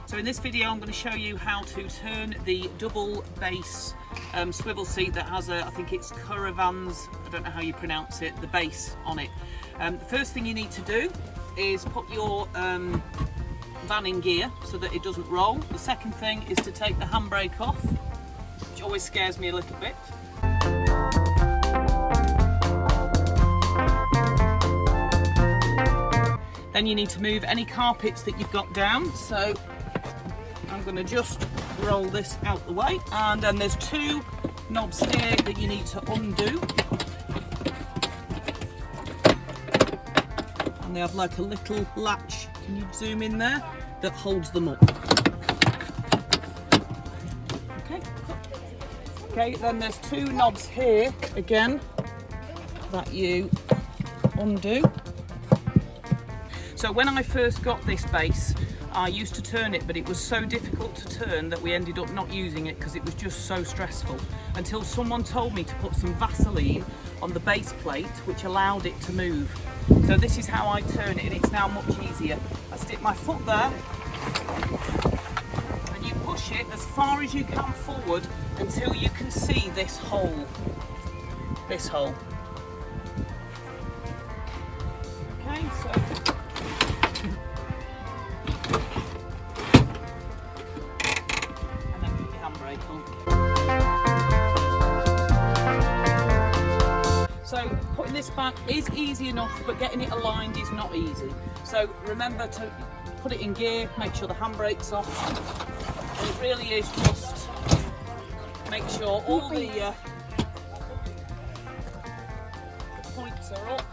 So in this video I'm going to show you how to turn the double base swivel seat that has I think it's Kirivans, I don't know how you pronounce it, the base on it. The first thing you need to do is put your van in gear so that it doesn't roll. The second thing is to take the handbrake off, which always scares me a little bit. Then you need to move any carpets that you've got down. So I'm going to just roll this out the way, and then there's two knobs here that you need to undo, and they have like a little latch, can you zoom in there, that holds them up. Okay, then there's two knobs here again that you undo. So when I first got this base, I used to turn it, but it was so difficult to turn that we ended up not using it because it was just so stressful, until someone told me to put some Vaseline on the base plate, which allowed it to move. So this is how I turn it, and it's now much easier. I stick my foot there and you push it as far as you can forward until you can see this hole. This hole. Okay, so so putting this back is easy enough, but getting it aligned is not easy. So remember to put it in gear, make sure the handbrake's off, and it really is just make sure all the points are up.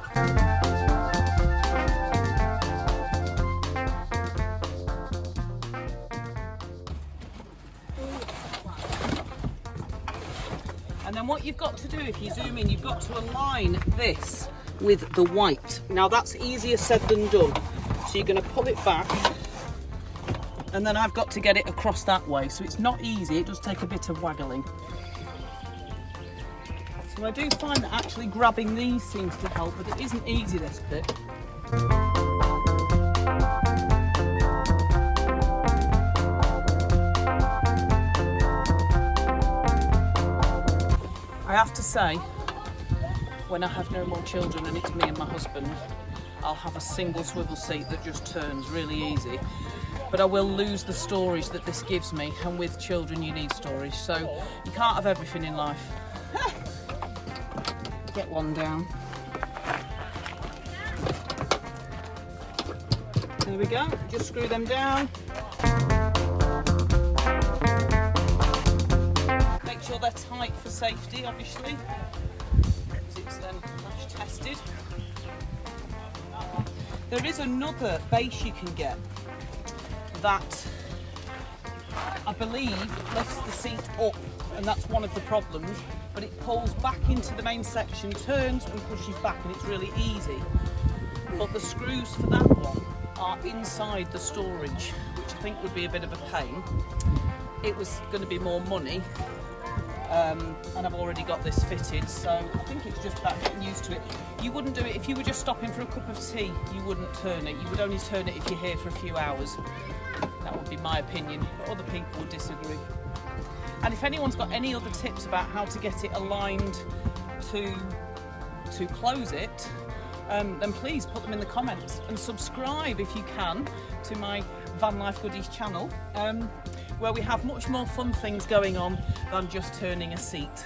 And then what you've got to do, if you zoom in, you've got to align this with the white. Now that's easier said than done. So you're going to pull it back, and then I've got to get it across that way. So it's not easy, it does take a bit of waggling. So I do find that actually grabbing these seems to help, but it isn't easy, this bit. I have to say, when I have no more children and it's me and my husband, I'll have a single swivel seat that just turns really easy. But I will lose the storage that this gives me, and with children you need storage, so you can't have everything in life. Get one down. There we go, just screw them down. Make sure they're tight for safety, obviously, because it's then crash tested. There is another base you can get that I believe lifts the seat up, and that's one of the problems, but it pulls back into the main section, turns and pushes back, and it's really easy. But the screws for that one are inside the storage, which I think would be a bit of a pain. It was going to be more money, and I've already got this fitted, so I think it's just about getting used to it. You wouldn't do it if you were just stopping for a cup of tea. You wouldn't turn it. You would only turn it if you're here for a few hours. That would be my opinion, but other people would disagree. And if anyone's got any other tips about how to get it aligned to close it, then please put them in the comments, and subscribe if you can to my Vanlife Goodies channel, where we have much more fun things going on than just turning a seat.